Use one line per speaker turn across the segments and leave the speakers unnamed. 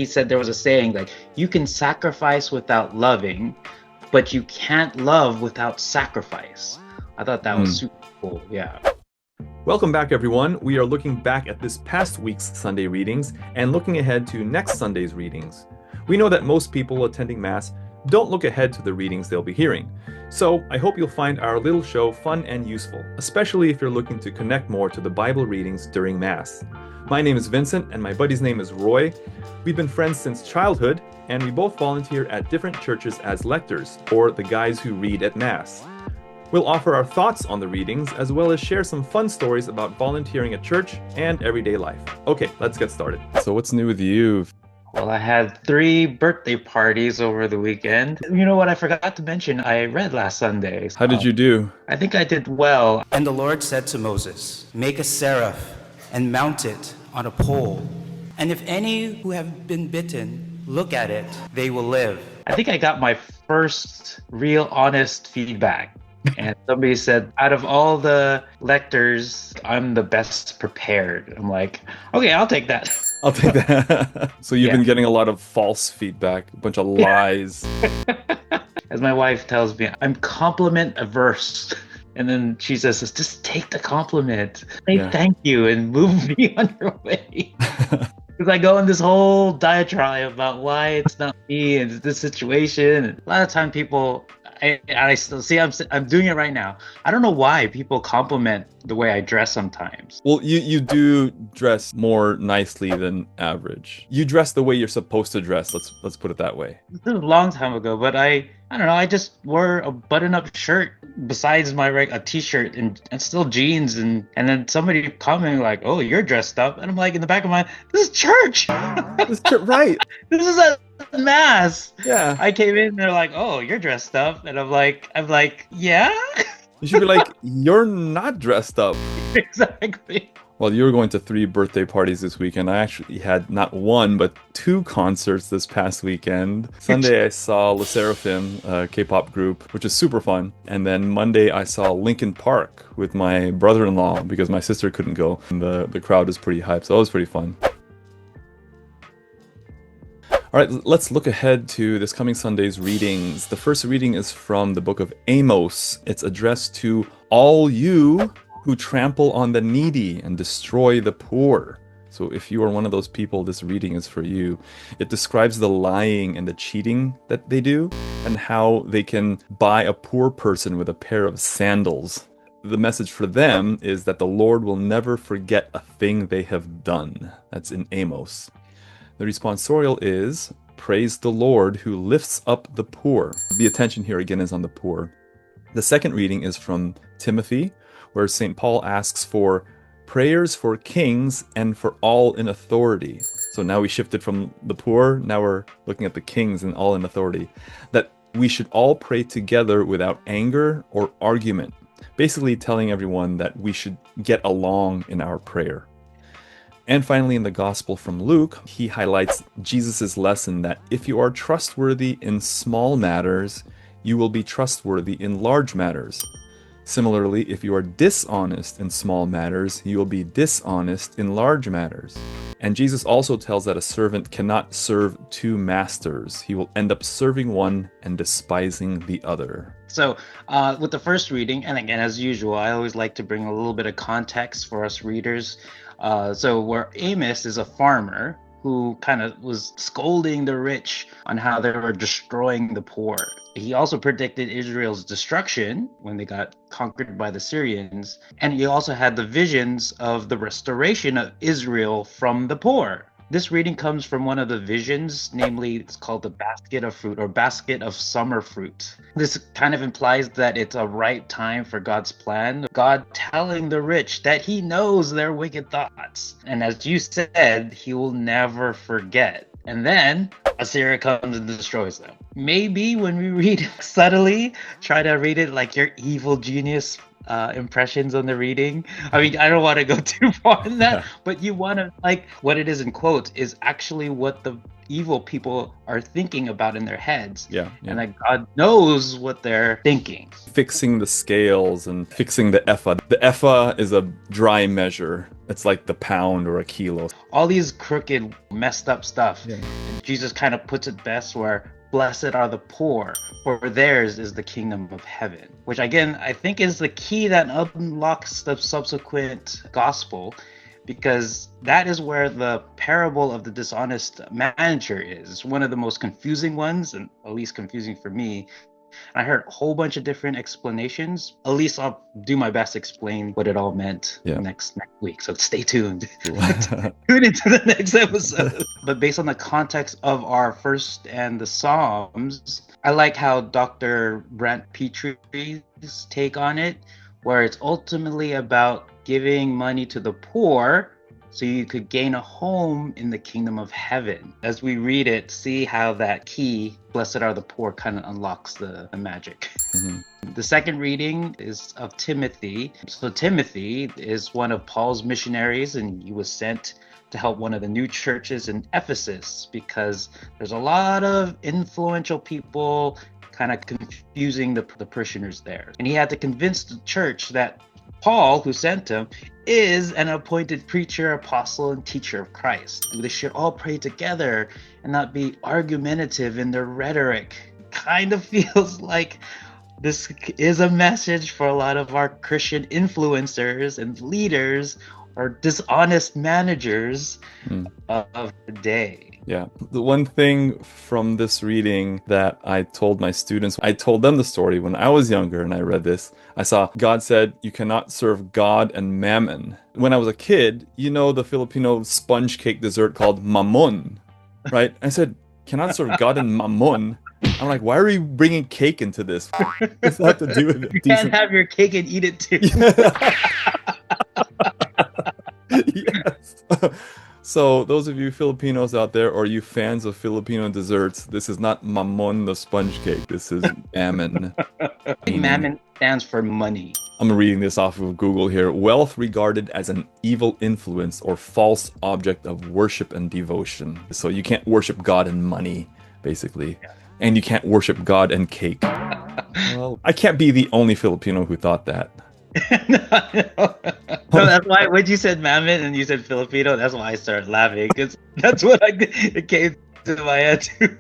He said there was a saying like, you can sacrifice without loving, but you can't love without sacrifice. I thought that was super cool. Yeah.
Welcome back, everyone. We are looking back at this past week's Sunday readings and looking ahead to next Sunday's readings. We know that most people attending Mass don't look ahead to the readings they'll be hearing. So I hope you'll find our little show fun and useful, especially if you're looking to connect more to the Bible readings during Mass. My name is Vincent and my buddy's name is Roy. We've been friends since childhood and we both volunteer at different churches as lectors, or the guys who read at Mass. We'll offer our thoughts on the readings as well as share some fun stories about volunteering at church and everyday life. Okay, let's get started. So what's new with you?
Well, I had 3 birthday parties over the weekend. You know what I forgot to mention? I read last Sunday.
How did you do?
I think I did well.
And the Lord said to Moses, "Make a seraph and mount it on a pole. And if any who have been bitten look at it, they will live."
I think I got my first real honest feedback. And somebody said, out of all the lectors, I'm the best prepared. I'm like, okay, I'll take that.
I'll take that. So you've been getting a lot of false feedback, a bunch of lies.
As my wife tells me, I'm compliment averse. And then she says, just take the compliment. Say thank you and move me on your way. Because I go in this whole diatribe about why it's not me and it's this situation. And a lot of time people... I still see I'm doing it right now. I don't know why people compliment the way I dress sometimes.
Well, you do dress more nicely than average. You dress the way you're supposed to dress. Let's put it that way.
This was a long time ago, but I don't know. I just wore a button-up shirt besides a t-shirt and still jeans, and then somebody commented like, "Oh, you're dressed up," and I'm like, in the back of my mind, this is church.
Right.
This is a Mass.
Yeah.
I came in, they're like, "Oh, you're dressed up," and I'm like, yeah.
You should be like, "You're not dressed up."
Exactly.
Well, you were going to 3 birthday parties this weekend. I actually had not 1, but 2 concerts this past weekend. Sunday, I saw Le Seraphim, a K-pop group, which is super fun. And then Monday, I saw Linkin Park with my brother-in-law because my sister couldn't go. And the crowd was pretty hyped, so it was pretty fun. All right, let's look ahead to this coming Sunday's readings. The first reading is from the book of Amos. It's addressed to all you who trample on the needy and destroy the poor. So if you are one of those people, this reading is for you. It describes the lying and the cheating that they do and how they can buy a poor person with a pair of sandals. The message for them is that the Lord will never forget a thing they have done. That's in Amos. The responsorial is, "Praise the Lord who lifts up the poor." The attention here again is on the poor. The second reading is from Timothy, where St. Paul asks for prayers for kings and for all in authority. So now we shifted from the poor, now we're looking at the kings and all in authority. That we should all pray together without anger or argument. Basically telling everyone that we should get along in our prayer. And finally, in the Gospel from Luke, he highlights Jesus' lesson that if you are trustworthy in small matters, you will be trustworthy in large matters. Similarly, if you are dishonest in small matters, you will be dishonest in large matters. And Jesus also tells that a servant cannot serve 2 masters. He will end up serving one and despising the other.
So with the first reading, and again, as usual, I always like to bring a little bit of context for us readers. So where Amos is a farmer who kind of was scolding the rich on how they were destroying the poor. He also predicted Israel's destruction when they got conquered by the Syrians. And he also had the visions of the restoration of Israel from the poor. This reading comes from one of the visions, namely it's called the basket of fruit or basket of summer fruit. This kind of implies that it's a right time for God's plan. God telling the rich that he knows their wicked thoughts. And as you said, he will never forget. And then Assyria comes and destroys them. Maybe when we read subtly, try to read it like your evil genius impressions on the reading. I mean, I don't want to go too far in that, but you want to, like, what it is in quotes is actually what the evil people are thinking about in their heads.
Yeah.
And like God knows what they're thinking.
Fixing the scales and fixing the ephah. The ephah is a dry measure. It's like the pound or a kilo.
All these crooked, messed up stuff.
Yeah.
Jesus kind of puts it best where blessed are the poor, for theirs is the kingdom of heaven, which again, I think is the key that unlocks the subsequent gospel, because that is where the parable of the dishonest manager is. One of the most confusing ones, and at least confusing for me. I heard a whole bunch of different explanations. At least I'll do my best to explain what it all meant next week. So stay tuned. Tune into the next episode. But based on the context of our first and the Psalms, I like how Dr. Brent Petrie's take on it, where it's ultimately about giving money to the poor so you could gain a home in the kingdom of heaven. As we read it, see how that key, blessed are the poor, kind of unlocks the magic. Mm-hmm. The second reading is of Timothy. So Timothy is one of Paul's missionaries, and he was sent to help one of the new churches in Ephesus because there's a lot of influential people kind of confusing the parishioners there. And he had to convince the church that Paul, who sent him, is an appointed preacher, apostle, and teacher of Christ. And they should all pray together and not be argumentative in their rhetoric. Kind of feels like this is a message for a lot of our Christian influencers and leaders or dishonest managers of the day.
Yeah. The one thing from this reading that I told my students, I told them the story when I was younger and I read this. I saw God said, you cannot serve God and Mammon. When I was a kid, you know the Filipino sponge cake dessert called Mammon, right? I said, cannot serve God and Mammon. I'm like, why are you bringing cake into this? What does that have to do with it?
You can't have your cake and eat it too.
Yes. So those of you Filipinos out there, or you fans of Filipino desserts, this is not Mammon the sponge cake. This is Mammon.
Mammon stands for money.
I'm reading this off of Google here. Wealth regarded as an evil influence or false object of worship and devotion. So you can't worship God and money, basically. Yeah. And you can't worship God and cake. Well, I can't be the only Filipino who thought that.
No, that's why when you said Mammon and you said Filipino, that's why I started laughing, because that's what it came to my head too.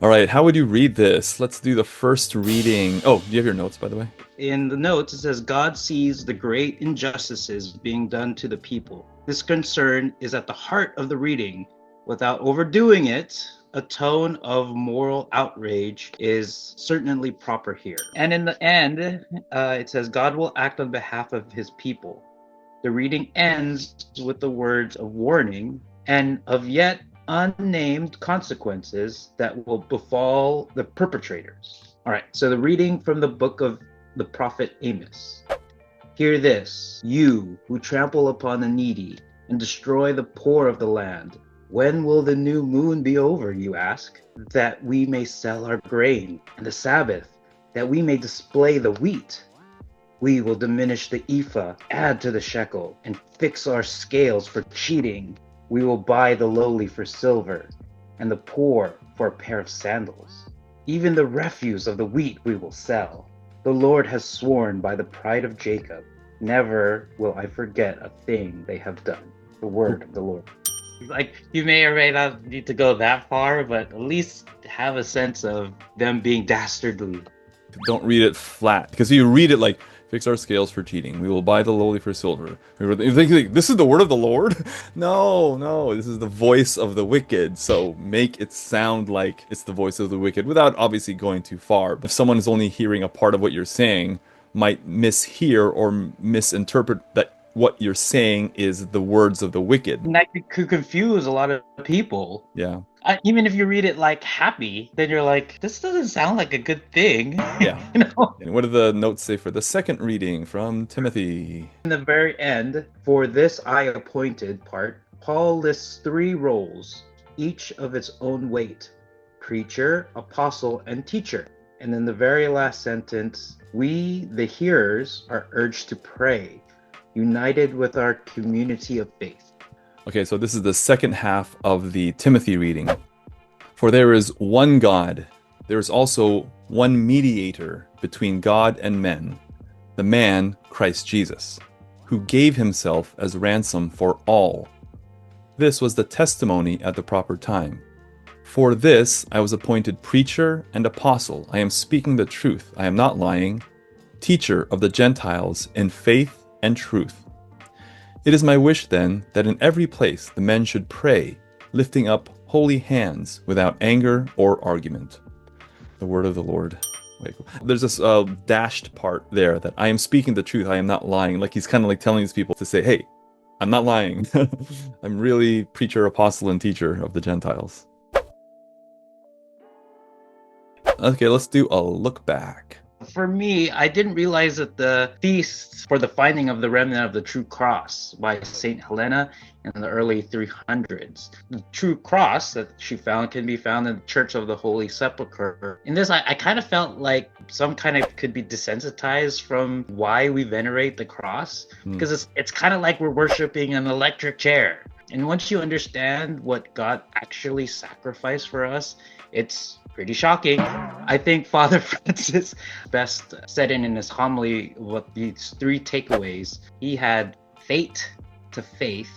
All right, how would you read this? Let's do the first reading. Oh, do you have your notes, by the way?
In the notes, it says, God sees the great injustices being done to the people. This concern is at the heart of the reading. Without overdoing it, a tone of moral outrage is certainly proper here. And in the end, it says, God will act on behalf of his people. The reading ends with the words of warning and of yet unnamed consequences that will befall the perpetrators. All right, so the reading from the book of the prophet Amos. Hear this, you who trample upon the needy and destroy the poor of the land. When will the new moon be over, you ask, that we may sell our grain, and the Sabbath, that we may display the wheat? We will diminish the ephah, add to the shekel, and fix our scales for cheating. We will buy the lowly for silver, and the poor for a pair of sandals. Even the refuse of the wheat we will sell. The Lord has sworn by the pride of Jacob, never will I forget a thing they have done. The word of the Lord. Like, you may or may not need to go that far, but at least have a sense of them being dastardly.
Don't read it flat, because you read it like, fix our scales for cheating. We will buy the lowly for silver. You think, this is the word of the Lord? No, this is the voice of the wicked. So make it sound like it's the voice of the wicked without obviously going too far. If someone is only hearing a part of what you're saying, might mishear or misinterpret that what you're saying is the words of the wicked.
And that could confuse a lot of people.
Yeah.
Even if you read it like happy, then you're like, this doesn't sound like a good thing.
Yeah.
You know?
And what do the notes say for the second reading from Timothy?
In the very end, for this I appointed part, Paul lists 3 roles, each of its own weight: preacher, apostle, and teacher. And in the very last sentence, we, the hearers, are urged to pray, united with our community of faith.
Okay, so this is the second half of the Timothy reading. For there is one God, there is also one mediator between God and men, the man Christ Jesus, who gave himself as ransom for all, This was the testimony at the proper time. For this I was appointed preacher and apostle. I am speaking the truth. I am not lying. Teacher of the Gentiles in faith and truth. It is my wish then that in every place the men should pray, lifting up holy hands without anger or argument. The word of the Lord. There's this dashed part there that I am speaking the truth. I am not lying. Like he's kind of like telling these people to say, hey, I'm not lying. I'm really preacher, apostle, and teacher of the Gentiles. Okay, let's do a look back.
For me, I didn't realize that the feast for the finding of the remnant of the true cross by Saint Helena in the early 300s. The true cross that she found can be found in the Church of the Holy Sepulchre. In this, I kind of felt like some kind of could be desensitized from why we venerate the cross, because it's kind of like we're worshiping an electric chair. And once you understand what God actually sacrificed for us, it's pretty shocking. I think Father Francis best said in his homily what these three takeaways. He had fate to faith,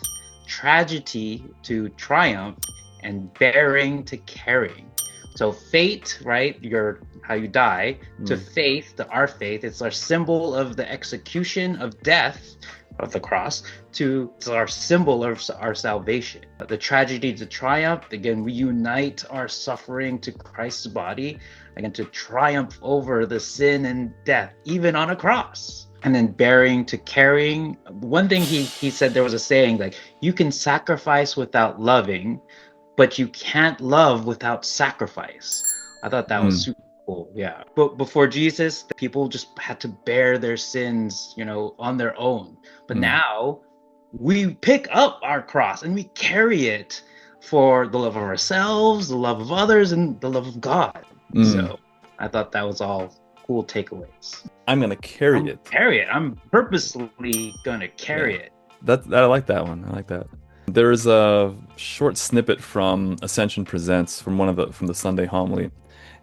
tragedy to triumph, and bearing to caring. So fate, right, how you die, to faith, to our faith, it's our symbol of the execution of death of the cross, to our symbol of our salvation. The tragedy to triumph, again, we unite our suffering to Christ's body, again, to triumph over the sin and death, even on a cross. And then bearing to carrying. One thing he said, there was a saying like, you can sacrifice without loving, but you can't love without sacrifice. I thought that was super cool. Yeah. But before Jesus, the people just had to bear their sins, on their own. But now we pick up our cross and we carry it for the love of ourselves, the love of others, and the love of God. So I thought that was all cool takeaways.
I'm going to carry it.
Carry it. I'm purposely going to carry it.
I like that one. I like that. There is a short snippet from Ascension Presents from the Sunday homily.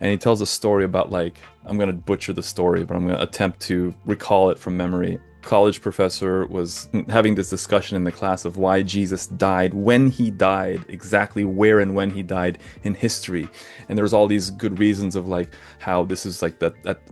And he tells a story about, I'm going to butcher the story, but I'm going to attempt to recall it from memory. College professor was having this discussion in the class of why Jesus died, when he died, exactly where and when he died in history. And there's all these good reasons of how this is at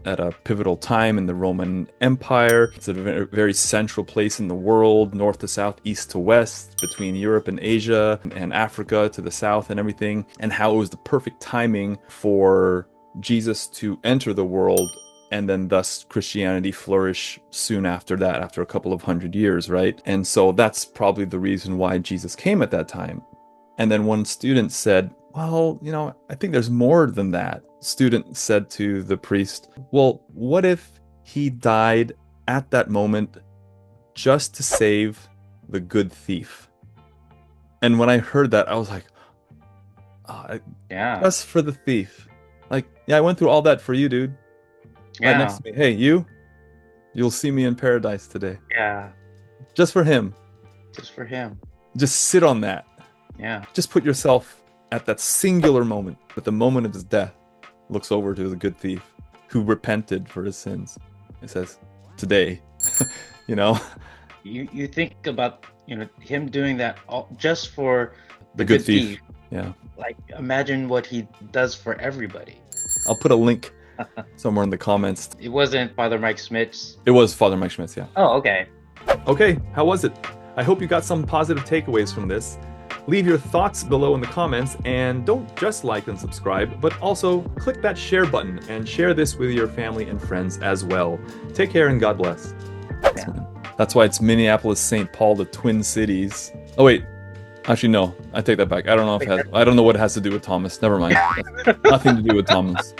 a pivotal time in the Roman Empire. It's a very central place in the world, north to south, east to west, between Europe and Asia and Africa to the south and everything. And how it was the perfect timing for Jesus to enter the world, and then thus Christianity flourish soon after that, after a couple of 100 years, right? And so that's probably the reason why Jesus came at that time. And then one student said, well, I think there's more than that. Student said to the priest, well, what if he died at that moment just to save the good thief? And when I heard that, I was like, just for the thief. I went through all that for you, dude. Right next to me. Hey, you'll see me in paradise today.
Yeah.
Just for him.
Just for him.
Just sit on that.
Yeah.
Just put yourself at that singular moment, at the moment of his death, looks over to the good thief who repented for his sins. It says, today,
You think about, him doing that just for
the good thief. Yeah.
Imagine what he does for everybody.
I'll put a link somewhere in the comments.
It wasn't Father Mike Schmitz.
It was Father Mike Schmitz, yeah.
Oh, okay.
Okay, how was it? I hope you got some positive takeaways from this. Leave your thoughts below in the comments, and don't just like and subscribe, but also click that share button and share this with your family and friends as well. Take care and God bless.
Yeah.
That's why it's Minneapolis, St. Paul, the Twin Cities. Oh wait, actually no, I take that back. I don't know what it has to do with Thomas. Never mind. Nothing to do with Thomas.